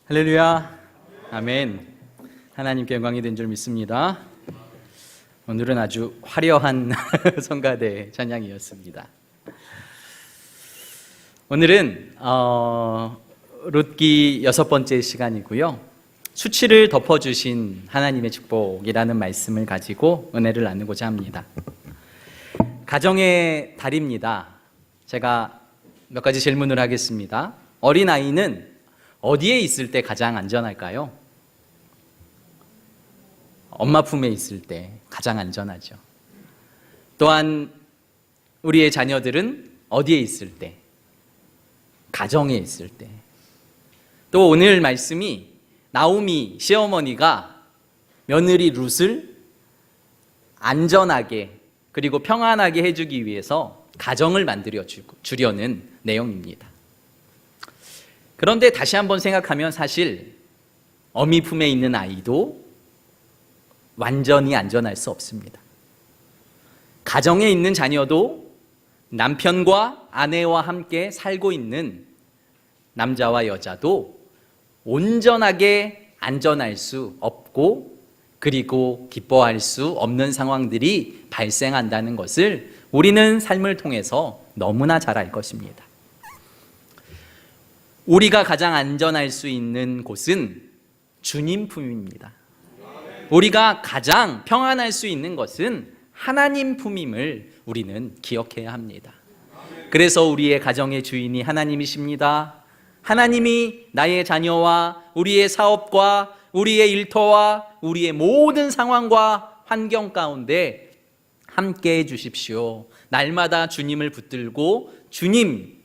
할렐루야, 아멘. 하나님께 영광이 된 줄 믿습니다. 오늘은 아주 화려한 성가대 찬양이었습니다. 오늘은 룻기 6번째 시간이고요. 수치를 덮어주신 하나님의 축복이라는 말씀을 가지고 은혜를 나누고자 합니다. 가정의 달입니다. 제가 몇 가지 질문을 하겠습니다. 어린아이는 어디에 있을 때 가장 안전할까요? 엄마 품에 있을 때 가장 안전하죠. 또한 우리의 자녀들은 어디에 있을 때? 가정에 있을 때. 또 오늘 말씀이 나오미 시어머니가 며느리 룻을 안전하게 그리고 평안하게 해주기 위해서 가정을 만들어 주려는 내용입니다. 그런데 다시 한번 생각하면 사실 어미 품에 있는 아이도 완전히 안전할 수 없습니다. 가정에 있는 자녀도 남편과 아내와 함께 살고 있는 남자와 여자도 온전하게 안전할 수 없고 그리고 기뻐할 수 없는 상황들이 발생한다는 것을 우리는 삶을 통해서 너무나 잘 알 것입니다. 우리가 가장 안전할 수 있는 곳은 주님 품입니다. 우리가 가장 평안할 수 있는 것은 하나님 품임을 우리는 기억해야 합니다. 그래서 우리의 가정의 주인이 하나님이십니다. 하나님이 나의 자녀와 우리의 사업과 우리의 일터와 우리의 모든 상황과 환경 가운데 함께 해 주십시오. 날마다 주님을 붙들고 주님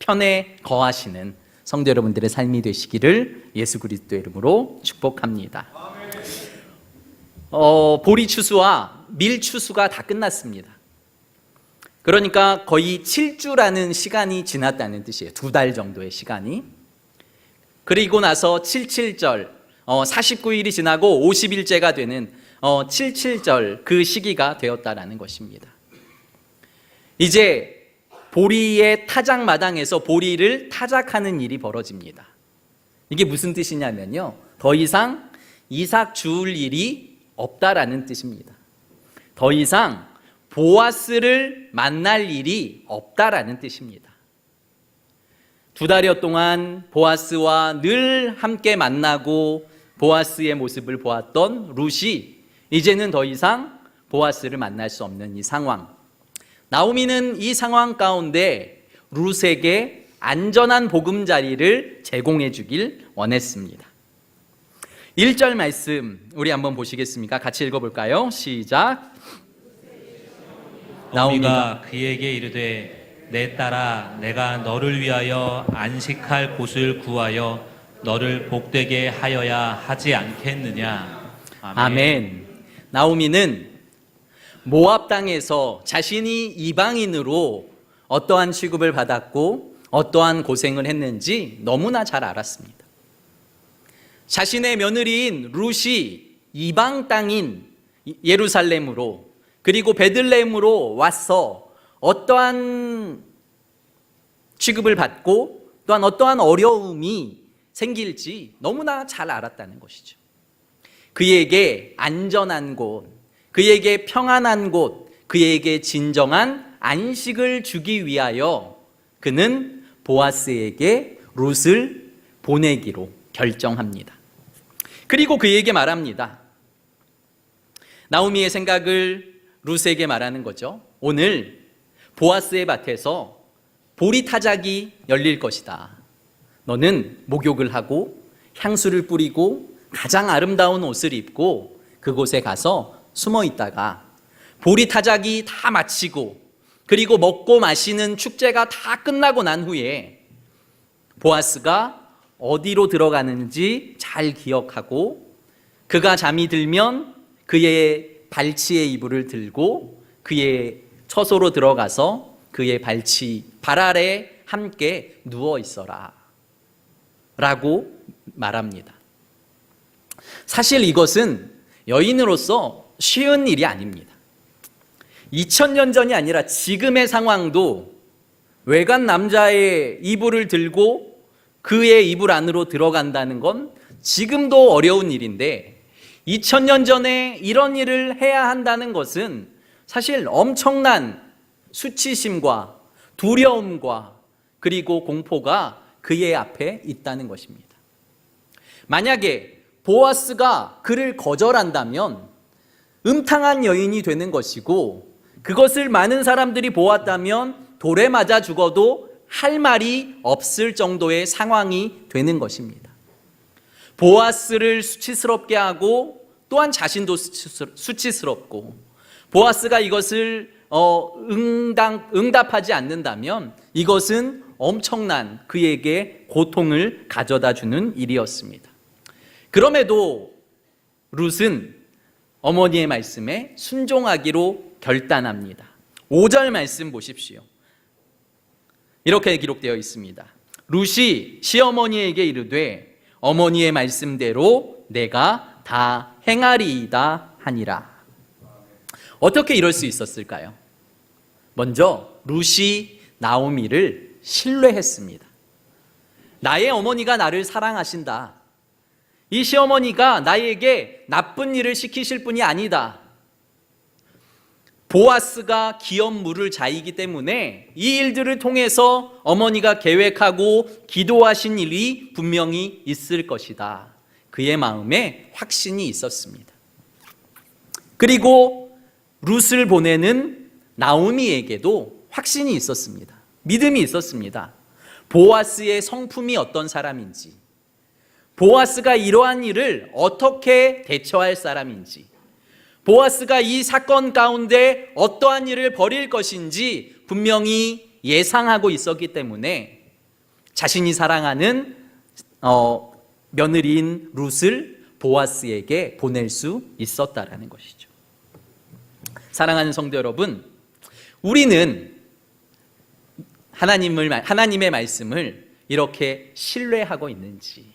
편에 거하시는 성도 여러분들의 삶이 되시기를 예수 그리스도의 이름으로 축복합니다. 보리 추수와 밀 추수가 다 끝났습니다. 그러니까 거의 7주라는 시간이 지났다는 뜻이에요. 2달 정도의 시간이. 그리고 나서 77절, 49일이 지나고 50일째가 되는 77절 그 시기가 되었다라는 것입니다. 이제 보리의 타작 마당에서 보리를 타작하는 일이 벌어집니다. 이게 무슨 뜻이냐면요, 더 이상 이삭 주울 일이 없다라는 뜻입니다. 더 이상 보아스를 만날 일이 없다라는 뜻입니다. 2달여 동안 보아스와 늘 함께 만나고 보아스의 모습을 보았던 룻이 이제는 더 이상 보아스를 만날 수 없는 이 상황. 나오미는 이 상황 가운데 룻에게 안전한 보금자리를 제공해 주길 원했습니다. 1절 말씀 우리 한번 보시겠습니까? 같이 읽어볼까요? 시작. 나오미가 그에게 이르되 내 딸아 내가 너를 위하여 안식할 곳을 구하여 너를 복되게 하여야 하지 않겠느냐. 아멘. 나오미는 모압 땅에서 자신이 이방인으로 어떠한 취급을 받았고 어떠한 고생을 했는지 너무나 잘 알았습니다. 자신의 며느리인 룻이 이방 땅인 예루살렘으로 그리고 베들레헴으로 와서 어떠한 취급을 받고 또한 어떠한 어려움이 생길지 너무나 잘 알았다는 것이죠. 그에게 안전한 곳, 그에게 평안한 곳, 그에게 진정한 안식을 주기 위하여 그는 보아스에게 룻을 보내기로 결정합니다. 그리고 그에게 말합니다. 나오미의 생각을 룻에게 말하는 거죠. 오늘 보아스의 밭에서 보리 타작이 열릴 것이다. 너는 목욕을 하고 향수를 뿌리고 가장 아름다운 옷을 입고 그곳에 가서 숨어 있다가 보리 타작이 다 마치고 그리고 먹고 마시는 축제가 다 끝나고 난 후에 보아스가 어디로 들어가는지 잘 기억하고 그가 잠이 들면 그의 발치의 이불을 들고 그의 처소로 들어가서 그의 발 아래 함께 누워 있어라 라고 말합니다. 사실 이것은 여인으로서 쉬운 일이 아닙니다. 2000년 전이 아니라 지금의 상황도 외간 남자의 이불을 들고 그의 이불 안으로 들어간다는 건 지금도 어려운 일인데 2000년 전에 이런 일을 해야 한다는 것은 사실 엄청난 수치심과 두려움과 그리고 공포가 그의 앞에 있다는 것입니다. 만약에 보아스가 그를 거절한다면 음탕한 여인이 되는 것이고, 그것을 많은 사람들이 보았다면 돌에 맞아 죽어도 할 말이 없을 정도의 상황이 되는 것입니다. 보아스를 수치스럽게 하고 또한 자신도 수치스럽고, 보아스가 이것을 응답하지 않는다면 이것은 엄청난 그에게 고통을 가져다 주는 일이었습니다. 그럼에도 룻은 어머니의 말씀에 순종하기로 결단합니다. 5절 말씀 보십시오. 이렇게 기록되어 있습니다. 룻이 시어머니에게 이르되 어머니의 말씀대로 내가 다 행하리이다 하니라. 어떻게 이럴 수 있었을까요? 먼저 룻이 나오미를 신뢰했습니다. 나의 어머니가 나를 사랑하신다. 이 시어머니가 나에게 나쁜 일을 시키실 분이 아니다. 보아스가 기업 물을 자이기 때문에 이 일들을 통해서 어머니가 계획하고 기도하신 일이 분명히 있을 것이다. 그의 마음에 확신이 있었습니다. 그리고 룻을 보내는 나오미에게도 확신이 있었습니다. 믿음이 있었습니다. 보아스의 성품이 어떤 사람인지, 보아스가 이러한 일을 어떻게 대처할 사람인지, 보아스가 이 사건 가운데 어떠한 일을 벌일 것인지 분명히 예상하고 있었기 때문에 자신이 사랑하는 며느리인 룻을 보아스에게 보낼 수 있었다라는 것이죠. 사랑하는 성도 여러분, 우리는 하나님의 말씀을 이렇게 신뢰하고 있는지,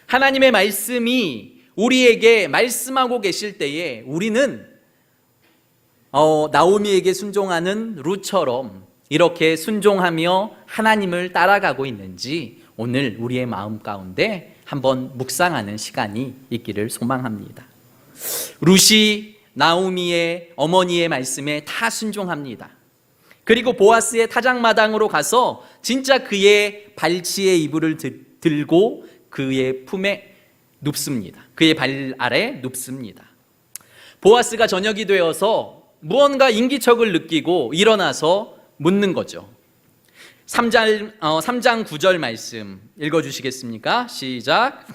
하나님의 말씀이 우리에게 말씀하고 계실 때에 우리는 나오미에게 순종하는 룻처럼 이렇게 순종하며 하나님을 따라가고 있는지 오늘 우리의 마음 가운데 한번 묵상하는 시간이 있기를 소망합니다. 룻이 나오미의 어머니의 말씀에 다 순종합니다. 그리고 보아스의 타작마당으로 가서 진짜 그의 발치의 이불을 들고 그의 품에 눕습니다. 그의 발 아래 눕습니다. 보아스가 저녁이 되어서 무언가 인기척을 느끼고 일어나서 묻는 거죠. 3장 9절 말씀 읽어주시겠습니까? 시작.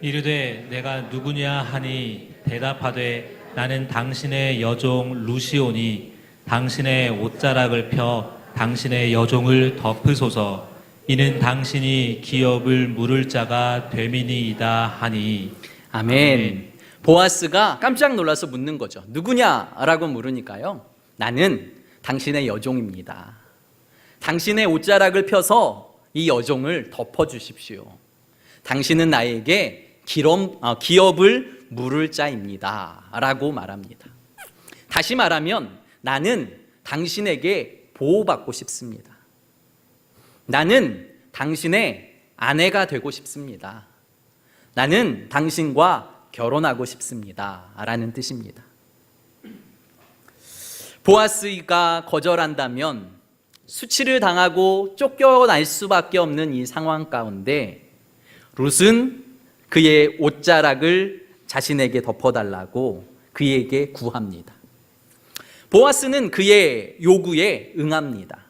이르되 내가 누구냐 하니 대답하되 나는 당신의 여종 루시오니 당신의 옷자락을 펴 당신의 여종을 덮으소서. 이는 당신이 기업을 물을 자가 됨이니이다 하니. 아멘. 보아스가 깜짝 놀라서 묻는 거죠. 누구냐라고 물으니까요, 나는 당신의 여종입니다. 당신의 옷자락을 펴서 이 여종을 덮어주십시오. 당신은 나에게 기업을 물을 자입니다 라고 말합니다. 다시 말하면 나는 당신에게 보호받고 싶습니다. 나는 당신의 아내가 되고 싶습니다. 나는 당신과 결혼하고 싶습니다 라는 뜻입니다. 보아스가 거절한다면 수치를 당하고 쫓겨날 수밖에 없는 이 상황 가운데 룻은 그의 옷자락을 자신에게 덮어달라고 그에게 구합니다. 보아스는 그의 요구에 응합니다.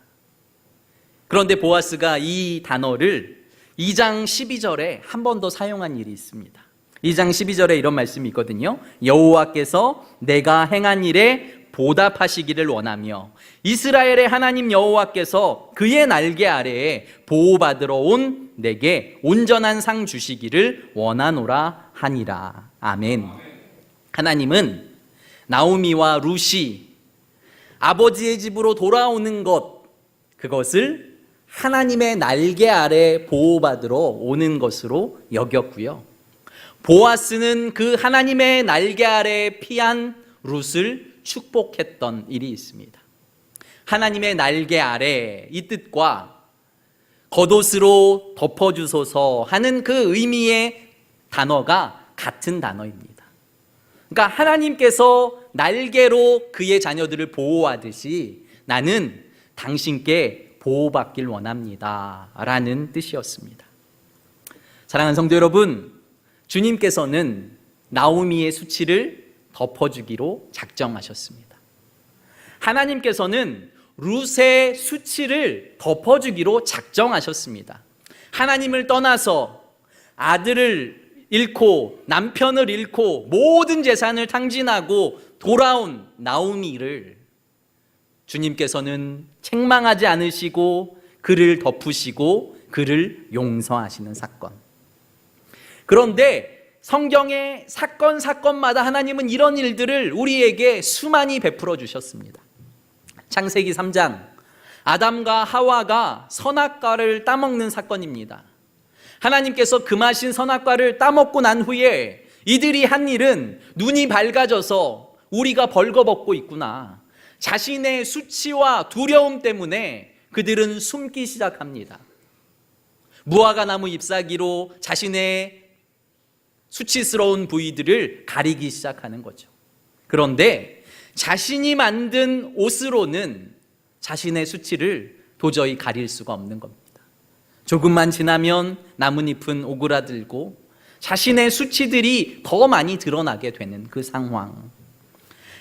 그런데 보아스가 이 단어를 2장 12절에 한 번 더 사용한 일이 있습니다. 2장 12절에 이런 말씀이 있거든요. 여호와께서 내가 행한 일에 보답하시기를 원하며 이스라엘의 하나님 여호와께서 그의 날개 아래에 보호받으러 온 내게 온전한 상 주시기를 원하노라 하니라. 아멘. 하나님은 나오미와 룻이 아버지의 집으로 돌아오는 것, 그것을 하나님의 날개 아래 보호받으러 오는 것으로 여겼고요. 보아스는 그 하나님의 날개 아래 피한 룻을 축복했던 일이 있습니다. 하나님의 날개 아래, 이 뜻과 겉옷으로 덮어주소서 하는 그 의미의 단어가 같은 단어입니다. 그러니까 하나님께서 날개로 그의 자녀들을 보호하듯이 나는 당신께 보호받길 원합니다 라는 뜻이었습니다. 사랑하는 성도 여러분, 주님께서는 나오미의 수치를 덮어주기로 작정하셨습니다. 하나님께서는 룻의 수치를 덮어주기로 작정하셨습니다. 하나님을 떠나서 아들을 잃고 남편을 잃고 모든 재산을 탕진하고 돌아온 나오미를 주님께서는 책망하지 않으시고 그를 덮으시고 그를 용서하시는 사건. 그런데 성경의 사건마다 하나님은 이런 일들을 우리에게 수많이 베풀어 주셨습니다. 창세기 3장, 아담과 하와가 선악과를 따먹는 사건입니다. 하나님께서 금하신 선악과를 따먹고 난 후에 이들이 한 일은 눈이 밝아져서 우리가 벌거벗고 있구나, 자신의 수치와 두려움 때문에 그들은 숨기 시작합니다. 무화과 나무 잎사귀로 자신의 수치스러운 부위들을 가리기 시작하는 거죠. 그런데 자신이 만든 옷으로는 자신의 수치를 도저히 가릴 수가 없는 겁니다. 조금만 지나면 나뭇잎은 오그라들고 자신의 수치들이 더 많이 드러나게 되는 그 상황.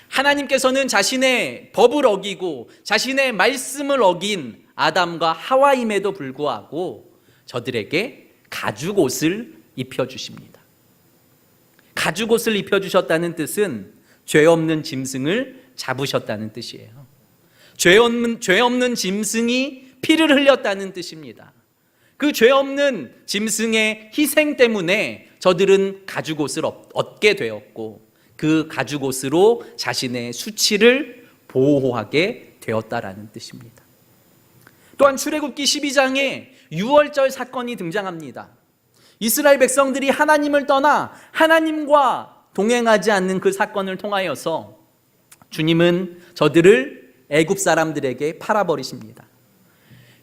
하나님께서는 자신의 법을 어기고 자신의 말씀을 어긴 아담과 하와임에도 불구하고 저들에게 가죽옷을 입혀주십니다. 가죽옷을 입혀주셨다는 뜻은 죄 없는 짐승을 잡으셨다는 뜻이에요. 죄 없는 짐승이 피를 흘렸다는 뜻입니다. 그 죄 없는 짐승의 희생 때문에 저들은 가죽옷을 얻게 되었고 그 가죽옷으로 자신의 수치를 보호하게 되었다라는 뜻입니다. 또한 출애굽기 12장에 유월절 사건이 등장합니다. 이스라엘 백성들이 하나님을 떠나 하나님과 동행하지 않는 그 사건을 통하여서 주님은 저들을 애굽 사람들에게 팔아버리십니다.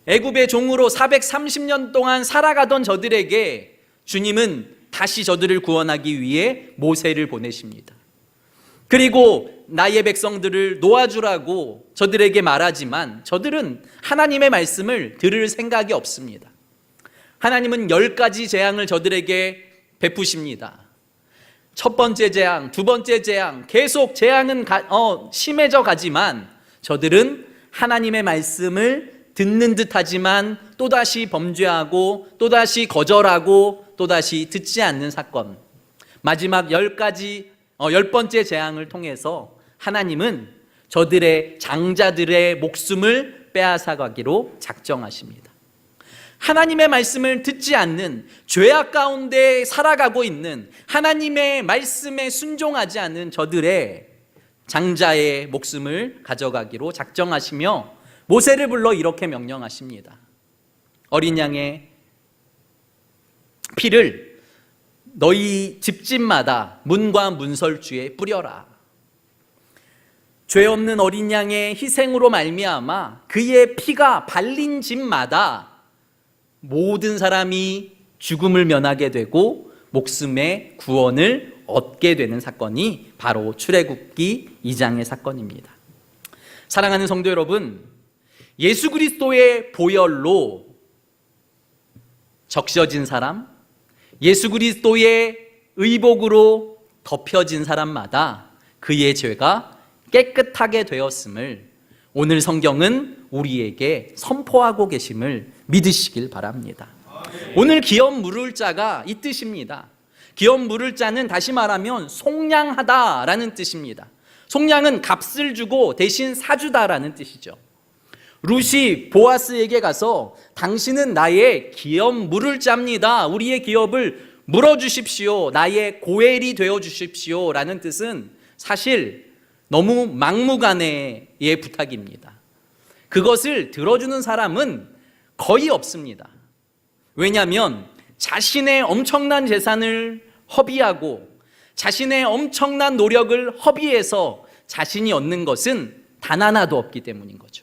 애굽의 종으로 430년 동안 살아가던 저들에게 주님은 다시 저들을 구원하기 위해 모세를 보내십니다. 그리고 나의 백성들을 놓아주라고 저들에게 말하지만 저들은 하나님의 말씀을 들을 생각이 없습니다. 하나님은 10가지 재앙을 저들에게 베푸십니다. 첫 번째 재앙, 두 번째 재앙, 계속 재앙은 심해져 가지만 저들은 하나님의 말씀을 듣는 듯 하지만 또다시 범죄하고 또다시 거절하고 또다시 듣지 않는 사건. 마지막 10번째 재앙을 통해서 하나님은 저들의 장자들의 목숨을 빼앗아가기로 작정하십니다. 하나님의 말씀을 듣지 않는, 죄악 가운데 살아가고 있는, 하나님의 말씀에 순종하지 않는 저들의 장자의 목숨을 가져가기로 작정하시며 모세를 불러 이렇게 명령하십니다. 어린 양의 피를 너희 집집마다 문과 문설주에 뿌려라. 죄 없는 어린 양의 희생으로 말미암아 그의 피가 발린 집마다 모든 사람이 죽음을 면하게 되고 목숨의 구원을 얻게 되는 사건이 바로 출애굽기 2장의 사건입니다. 사랑하는 성도 여러분, 예수 그리스도의 보혈로 적셔진 사람, 예수 그리스도의 의복으로 덮여진 사람마다 그의 죄가 깨끗하게 되었음을 오늘 성경은 우리에게 선포하고 계심을 믿으시길 바랍니다. 오늘 기업 물을 자가 이 뜻입니다. 기업 물을 자는 다시 말하면 속량하다라는 뜻입니다. 속량은 값을 주고 대신 사주다라는 뜻이죠. 룻이 보아스에게 가서 당신은 나의 기업 물을 자입니다. 우리의 기업을 물어주십시오. 나의 고엘이 되어주십시오 라는 뜻은 사실 너무 막무가내의 부탁입니다. 그것을 들어주는 사람은 거의 없습니다. 왜냐하면 자신의 엄청난 재산을 허비하고 자신의 엄청난 노력을 허비해서 자신이 얻는 것은 단 하나도 없기 때문인 거죠.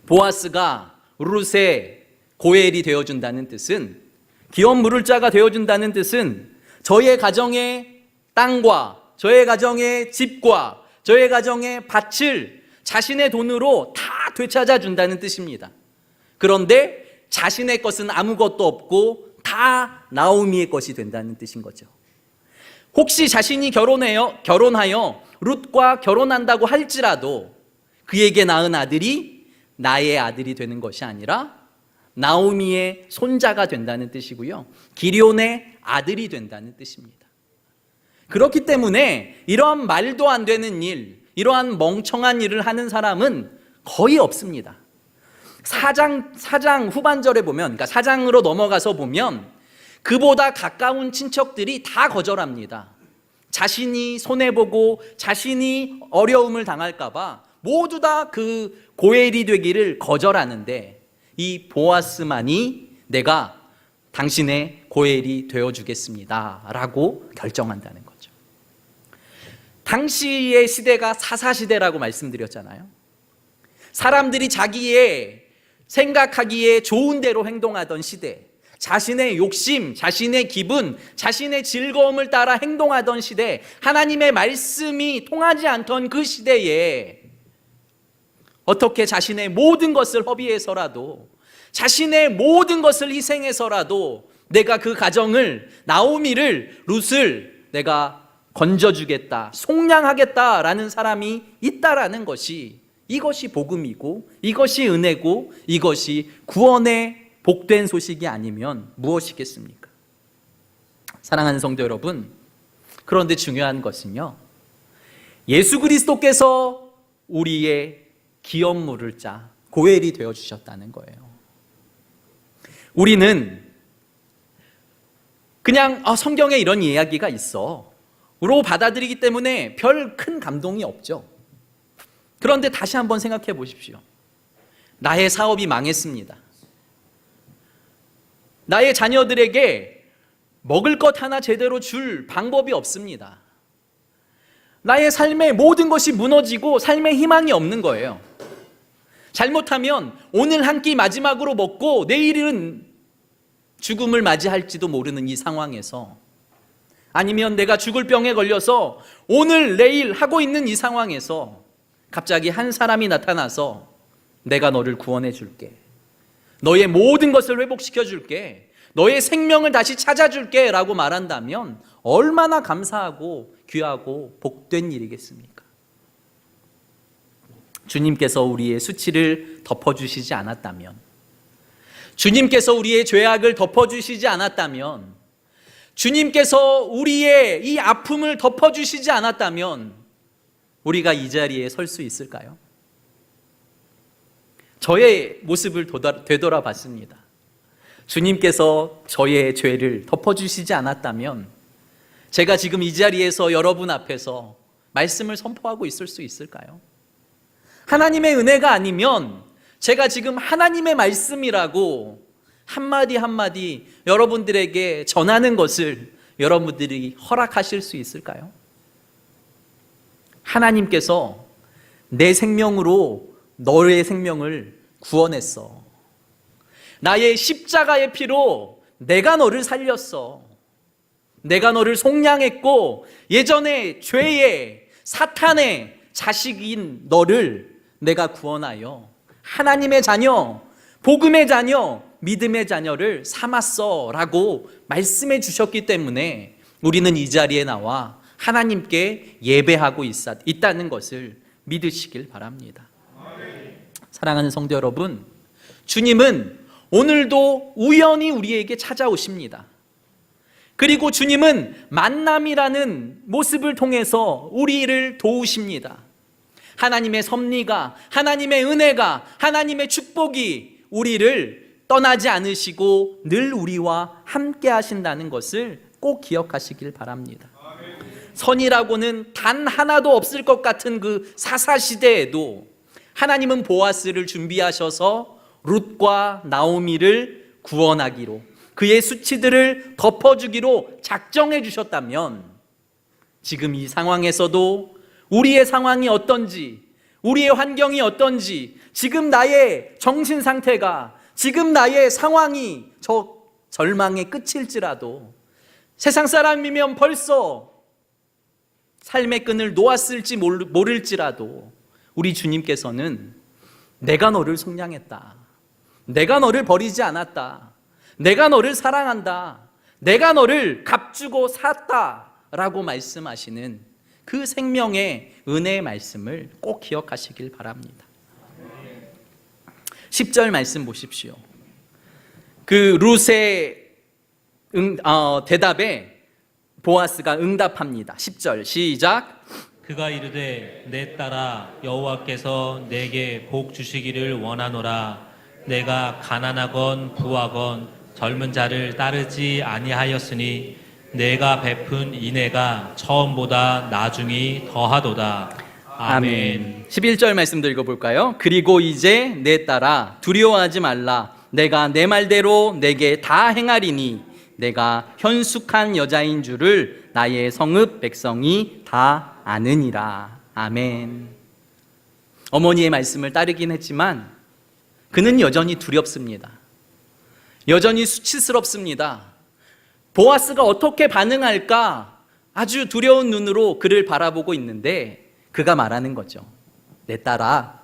보아스가 룻의 고엘이 되어준다는 뜻은, 기업 물을 자가 되어준다는 뜻은 저의 가정의 땅과 저의 가정의 집과 저의 가정의 밭을 자신의 돈으로 다 되찾아준다는 뜻입니다. 그런데 자신의 것은 아무것도 없고 다 나오미의 것이 된다는 뜻인 거죠. 혹시 자신이 결혼하여 룻과 결혼한다고 할지라도 그에게 낳은 아들이 나의 아들이 되는 것이 아니라 나오미의 손자가 된다는 뜻이고요, 기럧의 아들이 된다는 뜻입니다. 그렇기 때문에 이러한 말도 안 되는 일, 이러한 멍청한 일을 하는 사람은 거의 없습니다. 4장 후반절에 보면, 그러니까 4장으로 넘어가서 보면 그보다 가까운 친척들이 다 거절합니다. 자신이 손해보고 자신이 어려움을 당할까 봐 모두 다 그 고엘이 되기를 거절하는데, 이 보아스만이 내가 당신의 고엘이 되어주겠습니다 라고 결정한다는 거죠. 당시의 시대가 사사시대라고 말씀드렸잖아요. 사람들이 자기의 생각하기에 좋은 대로 행동하던 시대, 자신의 욕심, 자신의 기분, 자신의 즐거움을 따라 행동하던 시대, 하나님의 말씀이 통하지 않던 그 시대에 어떻게 자신의 모든 것을 허비해서라도, 자신의 모든 것을 희생해서라도 내가 그 가정을, 나오미를, 룻을 내가 건져주겠다, 속량하겠다라는 사람이 있다라는 것이, 이것이 복음이고 이것이 은혜고 이것이 구원의 복된 소식이 아니면 무엇이겠습니까? 사랑하는 성도 여러분, 그런데 중요한 것은요, 예수 그리스도께서 우리의 기업 물을 자 고엘이 되어주셨다는 거예요. 우리는 그냥 성경에 이런 이야기가 있어 로 받아들이기 때문에 별 큰 감동이 없죠. 그런데 다시 한번 생각해 보십시오. 나의 사업이 망했습니다. 나의 자녀들에게 먹을 것 하나 제대로 줄 방법이 없습니다. 나의 삶의 모든 것이 무너지고 삶의 희망이 없는 거예요. 잘못하면 오늘 한 끼 마지막으로 먹고 내일은 죽음을 맞이할지도 모르는 이 상황에서, 아니면 내가 죽을 병에 걸려서 오늘 내일 하고 있는 이 상황에서 갑자기 한 사람이 나타나서 내가 너를 구원해 줄게, 너의 모든 것을 회복시켜 줄게, 너의 생명을 다시 찾아줄게 라고 말한다면 얼마나 감사하고 귀하고 복된 일이겠습니까? 주님께서 우리의 수치를 덮어주시지 않았다면, 주님께서 우리의 죄악을 덮어주시지 않았다면, 주님께서 우리의 이 아픔을 덮어주시지 않았다면 우리가 이 자리에 설 수 있을까요? 저의 모습을 되돌아 봤습니다. 주님께서 저의 죄를 덮어주시지 않았다면 제가 지금 이 자리에서 여러분 앞에서 말씀을 선포하고 있을 수 있을까요? 하나님의 은혜가 아니면 제가 지금 하나님의 말씀이라고 한마디 한마디 여러분들에게 전하는 것을 여러분들이 허락하실 수 있을까요? 하나님께서 내 생명으로 너의 생명을 구원했어. 나의 십자가의 피로 내가 너를 살렸어. 내가 너를 속량했고 예전에 죄의 사탄의 자식인 너를 내가 구원하여 하나님의 자녀, 복음의 자녀, 믿음의 자녀를 삼았어 라고 말씀해 주셨기 때문에 우리는 이 자리에 나와 하나님께 예배하고 있다는 것을 믿으시길 바랍니다. 사랑하는 성도 여러분, 주님은 오늘도 우연히 우리에게 찾아오십니다. 그리고 주님은 만남이라는 모습을 통해서 우리를 도우십니다. 하나님의 섭리가, 하나님의 은혜가, 하나님의 축복이 우리를 떠나지 않으시고 늘 우리와 함께 하신다는 것을 꼭 기억하시길 바랍니다. 선이라고는 단 하나도 없을 것 같은 그 사사시대에도 하나님은 보아스를 준비하셔서 룻과 나오미를 구원하기로, 그의 수치들을 덮어주기로 작정해 주셨다면 지금 이 상황에서도 우리의 상황이 어떤지, 우리의 환경이 어떤지, 지금 나의 정신 상태가, 지금 나의 상황이 저 절망의 끝일지라도, 세상 사람이면 벌써 삶의 끈을 놓았을지 모를지라도 우리 주님께서는 내가 너를 속량했다, 내가 너를 버리지 않았다, 내가 너를 사랑한다, 내가 너를 값주고 샀다 라고 말씀하시는 그 생명의 은혜의 말씀을 꼭 기억하시길 바랍니다. 10절 말씀 보십시오. 그 룻의 대답에 보아스가 응답합니다. 10절 시작. 그가 이르되 내 딸아 여호와께서 내게 복 주시기를 원하노라. 내가 가난하건 부하건 젊은 자를 따르지 아니하였으니 내가 베푼 인애가 처음보다 나중이 더하도다. 아멘. 11절 말씀도 읽어볼까요? 그리고 이제 내 딸아 두려워하지 말라. 내가 내 말대로 내게 다 행하리니 내가 현숙한 여자인 줄을 나의 성읍 백성이 다 아느니라. 아멘. 어머니의 말씀을 따르긴 했지만 그는 여전히 두렵습니다. 여전히 수치스럽습니다. 보아스가 어떻게 반응할까 아주 두려운 눈으로 그를 바라보고 있는데 그가 말하는 거죠. 내 딸아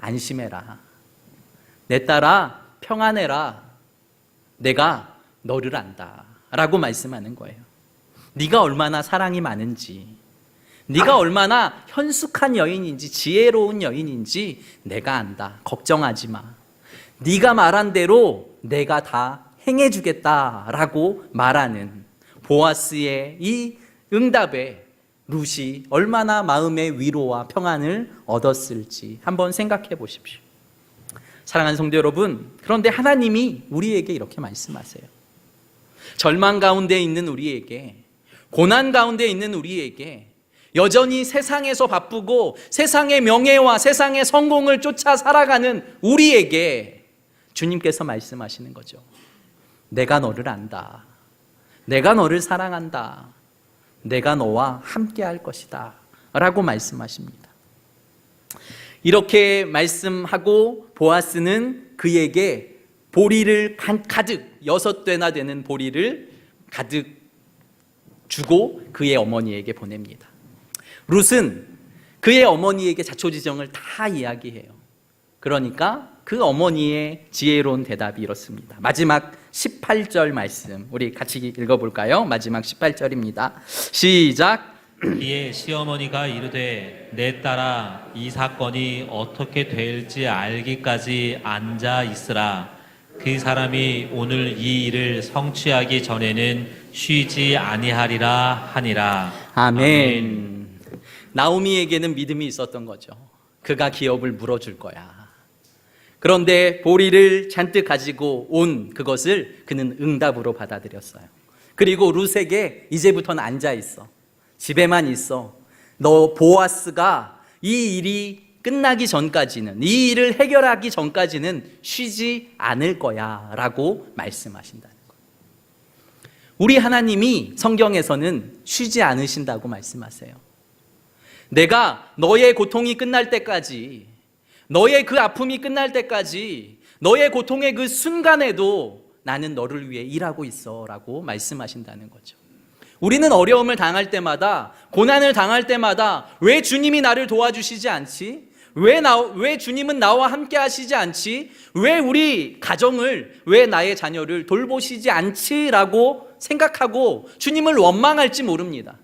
안심해라. 내 딸아 평안해라. 내가 너를 안다 라고 말씀하는 거예요. 네가 얼마나 사랑이 많은지, 네가 얼마나 현숙한 여인인지 지혜로운 여인인지 내가 안다. 걱정하지 마. 네가 말한 대로 내가 다 행해주겠다라고 말하는 보아스의 이 응답에 룻이 얼마나 마음의 위로와 평안을 얻었을지 한번 생각해 보십시오. 사랑하는 성도 여러분, 그런데 하나님이 우리에게 이렇게 말씀하세요. 절망 가운데 있는 우리에게, 고난 가운데 있는 우리에게, 여전히 세상에서 바쁘고 세상의 명예와 세상의 성공을 쫓아 살아가는 우리에게 주님께서 말씀하시는 거죠. 내가 너를 안다. 내가 너를 사랑한다. 내가 너와 함께 할 것이다 라고 말씀하십니다. 이렇게 말씀하고 보아스는 그에게 보리를 가득 6되나 되는 보리를 가득 주고 그의 어머니에게 보냅니다. 룻은 그의 어머니에게 자초지정을 다 이야기해요. 그러니까 그 어머니의 지혜로운 대답이 이렇습니다. 마지막 18절 말씀 우리 같이 읽어볼까요? 마지막 18절입니다. 시작. 이에 시어머니가 이르되 내 딸아 이 사건이 어떻게 될지 알기까지 앉아 있으라. 그 사람이 오늘 이 일을 성취하기 전에는 쉬지 아니하리라 하니라. 아멘. 나오미에게는 믿음이 있었던 거죠. 그가 기업을 물어줄 거야. 그런데 보리를 잔뜩 가지고 온 그것을 그는 응답으로 받아들였어요. 그리고 룻에게 이제부터는 앉아 있어. 집에만 있어. 너 보아스가 이 일이 끝나기 전까지는, 이 일을 해결하기 전까지는 쉬지 않을 거야 라고 말씀하신다는 거예요. 우리 하나님이 성경에서는 쉬지 않으신다고 말씀하세요. 내가 너의 고통이 끝날 때까지, 너의 그 아픔이 끝날 때까지, 너의 고통의 그 순간에도 나는 너를 위해 일하고 있어 라고 말씀하신다는 거죠. 우리는 어려움을 당할 때마다, 고난을 당할 때마다 왜 주님이 나를 도와주시지 않지? 왜 주님은 나와 함께 하시지 않지? 왜 우리 가정을, 왜 나의 자녀를 돌보시지 않지? 라고 생각하고 주님을 원망할지 모릅니다.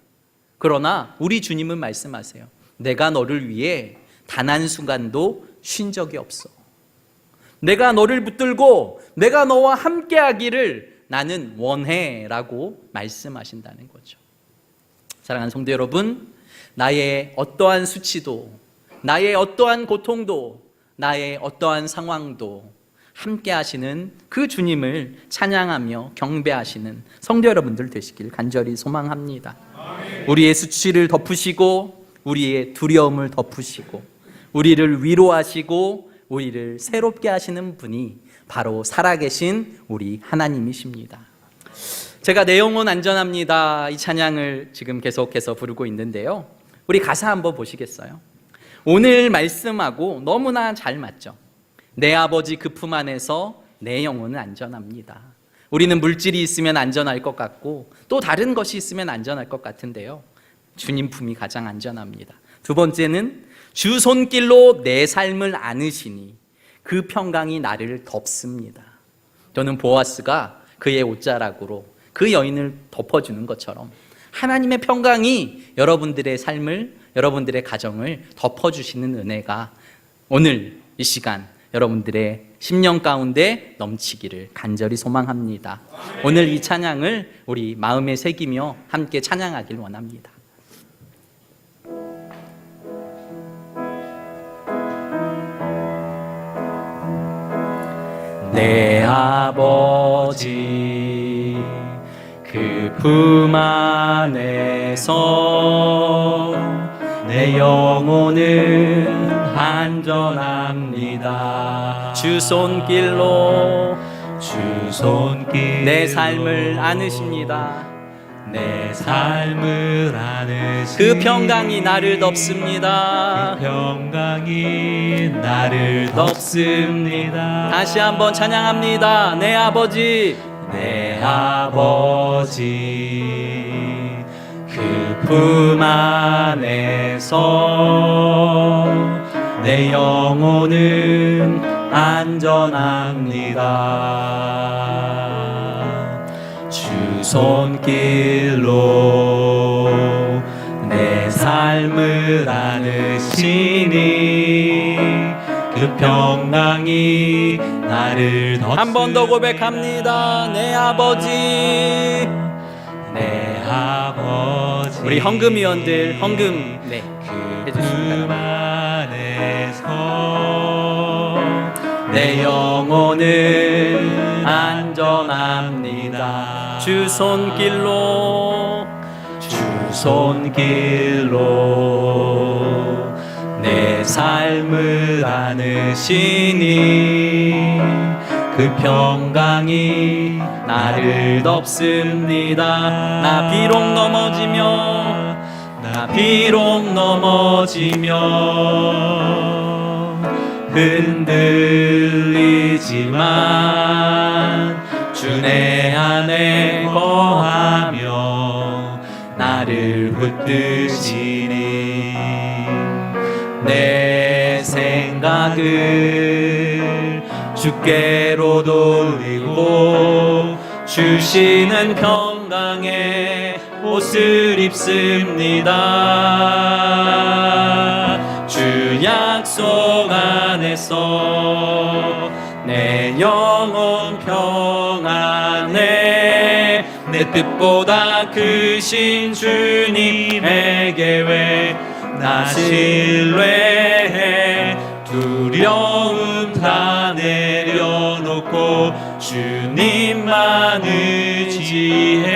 그러나 우리 주님은 말씀하세요. 내가 너를 위해 단 한순간도 쉰 적이 없어. 내가 너를 붙들고 내가 너와 함께 하기를 나는 원해 라고 말씀하신다는 거죠. 사랑하는 성도 여러분, 나의 어떠한 수치도, 나의 어떠한 고통도, 나의 어떠한 상황도 함께 하시는 그 주님을 찬양하며 경배하시는 성도 여러분들 되시길 간절히 소망합니다. 우리의 수치를 덮으시고 우리의 두려움을 덮으시고 우리를 위로하시고 우리를 새롭게 하시는 분이 바로 살아계신 우리 하나님이십니다. 제가 내 영혼 안전합니다 이 찬양을 지금 계속해서 부르고 있는데요, 우리 가사 한번 보시겠어요? 오늘 말씀하고 너무나 잘 맞죠. 내 아버지 그 품 안에서 내 영혼은 안전합니다. 우리는 물질이 있으면 안전할 것 같고 또 다른 것이 있으면 안전할 것 같은데요, 주님 품이 가장 안전합니다. 두 번째는 주 손길로 내 삶을 안으시니 그 평강이 나를 덮습니다. 저는 보아스가 그의 옷자락으로 그 여인을 덮어주는 것처럼 하나님의 평강이 여러분들의 삶을, 여러분들의 가정을 덮어주시는 은혜가 오늘 이 시간 여러분들의 심령 가운데 넘치기를 간절히 소망합니다. 오늘 이 찬양을 우리 마음에 새기며 함께 찬양하길 원합니다. 내 아버지 그 품 안에서 내 영혼은 안전합니다. 주 손길로 내 삶을 안으십니다. 내 삶을 안으시니 그 평강이 나를 덮습니다. 그 평강이 나를 덮습니다. 다시 한번 찬양합니다. 내 아버지 내 아버지 그 품 안에서 내 영혼은 안전합니다. 주 손길로 내 삶을 안으시니 그 평강이 나를 덮습니다. 한 번 더 고백합니다. 내 아버지. 내 아버지 우리 헌금위원들 헌금 그 해주십니다. 품 안에서 내 영혼은 안전합니다. 주 손길로 내 삶을 안으시니 그 평강이 나를 덮습니다. 나 비록 넘어지며 흔들리지만 주 내 안에 거하며 나를 붙드시니 내 생각을 주께로 돌리고 주시는 평강의 옷을 입습니다. 주 약속 안에서 내 영혼 평안해 내 뜻보다 크신 주님의 계획 나 신뢰해 두려움 다 내려놓고 주님만 의지해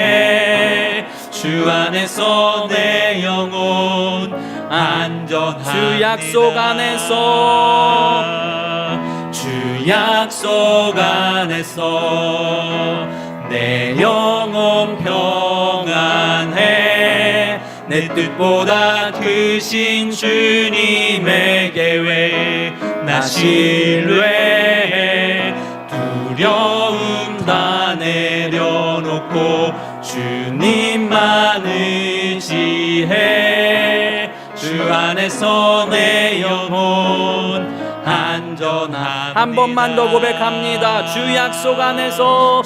주 안에서 내 영혼 안전합니다. 주 약속 안에서 내 영혼 평안해 내 뜻보다 크신 주님의 계획 나 신뢰해 두려움 다 내려놓고 주님만 의지해 주 안에서 내 영혼 안전합니다. 한 번만 더 고백합니다. 주 약속 안에서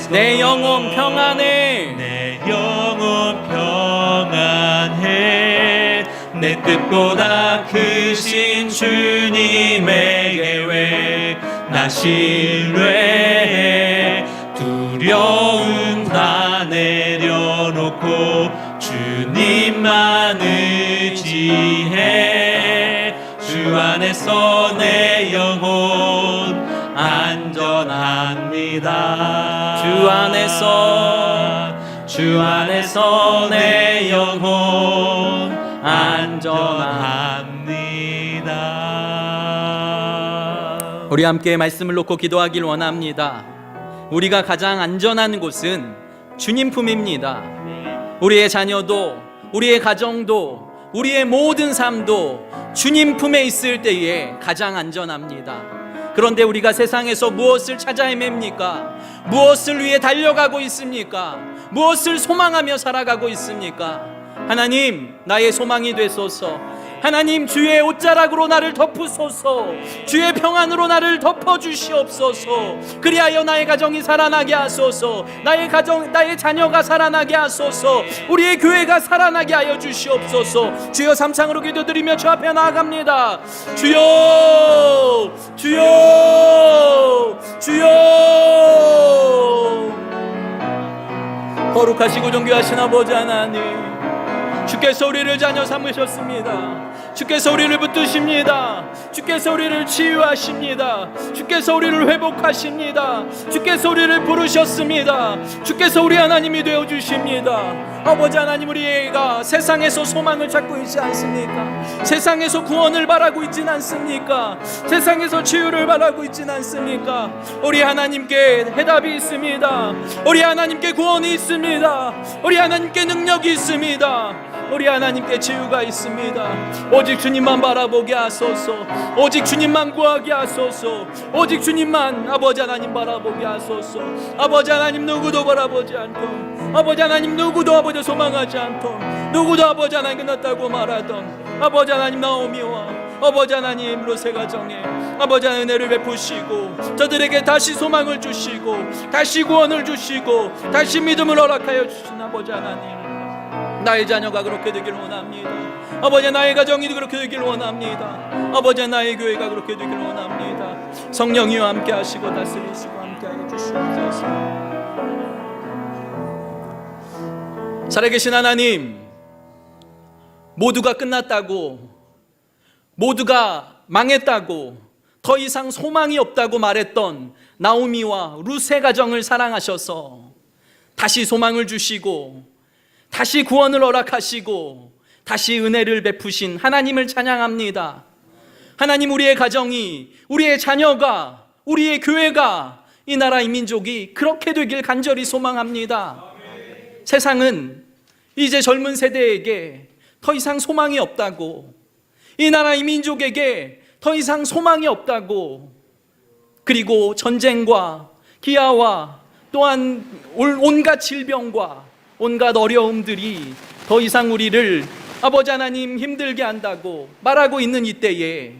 내 영혼 평안해 내 영혼 평안해 내 뜻보다 크신 주님의 계획 나 신뢰해 두려움 다 내려놓고 주님만 의지해 주 안에서 내 영혼 안전합니다. 주 안에서 내 영혼 안전합니다. 우리 함께 말씀을 놓고 기도하길 원합니다. 우리가 가장 안전한 곳은 주님 품입니다. 우리의 자녀도 우리의 가정도 우리의 모든 삶도 주님 품에 있을 때에 가장 안전합니다. 그런데 우리가 세상에서 무엇을 찾아 헤맵니까? 무엇을 위해 달려가고 있습니까? 무엇을 소망하며 살아가고 있습니까? 하나님, 나의 소망이 되소서. 하나님, 주의 옷자락으로 나를 덮으소서. 주의 평안으로 나를 덮어주시옵소서. 그리하여 나의 가정이 살아나게 하소서. 나의 가정, 나의 자녀가 살아나게 하소서. 우리의 교회가 살아나게 하여 주시옵소서. 주여, 삼창으로 기도드리며 주 앞에 나아갑니다. 주여, 주여, 주여. 거룩하시고 존귀하신 아버지 하나님, 주께서 우리를 자녀 삼으셨습니다. 주께서 우리를 붙드십니다. 주께서 우리를 치유하십니다. 주께서 우리를 회복하십니다. 주께서 우리를 부르셨습니다. 주께서 우리 하나님이 되어주십니다. 아버지 하나님, 우리가 세상에서 소망을 찾고 있지 않습니까? 세상에서 구원을 바라고 있진 않습니까? 세상에서 치유를 바라고 있진 않습니까? 우리 하나님께 해답이 있습니다. 우리 하나님께 구원이 있습니다. 우리 하나님께 능력이 있습니다. 우리 하나님께 치유가 있습니다. 오직 주님만 바라보게 하소서. 오직 주님만 구하게 하소서. 오직 주님만 아버지 하나님 바라보게 하소서. 아버지 하나님, 누구도 바라보지 않던, 아버지 하나님 누구도 아버지 소망하지 않던, 누구도 아버지 하나님 끝났다고 말하던 아버지 하나님 나오미와 아버지 하나님 루세 가정에 아버지 하나님 은혜를 베푸시고 저들에게 다시 소망을 주시고 다시 구원을 주시고 다시 믿음을 허락하여 주신 아버지 하나님, 나의 자녀가 그렇게 되길 원합니다. 아버지, 나의 가정이 그렇게 되길 원합니다. 아버지, 나의 교회가 그렇게 되길 원합니다. 성령이와 함께 하시고 다스리시고 함께 하여 주시옵소서. 살아계신 하나님, 모두가 끝났다고, 모두가 망했다고, 더 이상 소망이 없다고 말했던 나오미와 루세 가정을 사랑하셔서 다시 소망을 주시고 다시 구원을 허락하시고 다시 은혜를 베푸신 하나님을 찬양합니다. 하나님, 우리의 가정이, 우리의 자녀가, 우리의 교회가, 이 나라 이 민족이 그렇게 되길 간절히 소망합니다. 세상은 이제 젊은 세대에게 더 이상 소망이 없다고, 이 나라 이 민족에게 더 이상 소망이 없다고, 그리고 전쟁과 기아와 또한 온갖 질병과 온갖 어려움들이 더 이상 우리를 아버지 하나님 힘들게 한다고 말하고 있는 이때에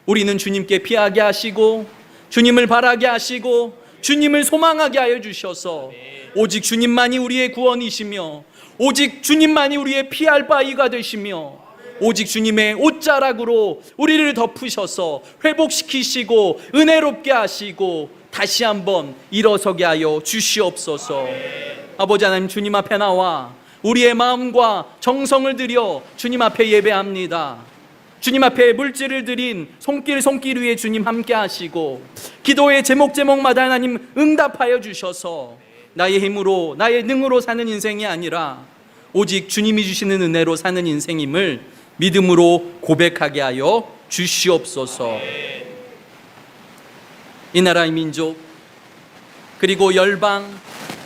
우리는 주님께 피하게 하시고 주님을 바라게 하시고 주님을 소망하게 하여 주셔서 오직 주님만이 우리의 구원이시며 오직 주님만이 우리의 피할 바위가 되시며 오직 주님의 옷자락으로 우리를 덮으셔서 회복시키시고 은혜롭게 하시고 다시 한번 일어서게 하여 주시옵소서. 아버지 하나님, 주님 앞에 나와 우리의 마음과 정성을 들여 주님 앞에 예배합니다. 주님 앞에 물질을 드린 손길 위에 주님 함께 하시고 기도의 제목마다 하나님 응답하여 주셔서 나의 힘으로 나의 능으로 사는 인생이 아니라 오직 주님이 주시는 은혜로 사는 인생임을 믿음으로 고백하게 하여 주시옵소서. 이 나라의 민족 그리고 열방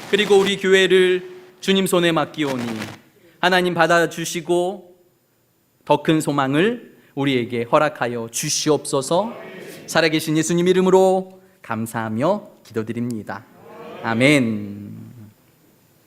그리고 우리 교회를 주님 손에 맡기오니 하나님 받아주시고 더 큰 소망을 우리에게 허락하여 주시옵소서. 살아계신 예수님 이름으로 감사하며 기도드립니다. 아멘.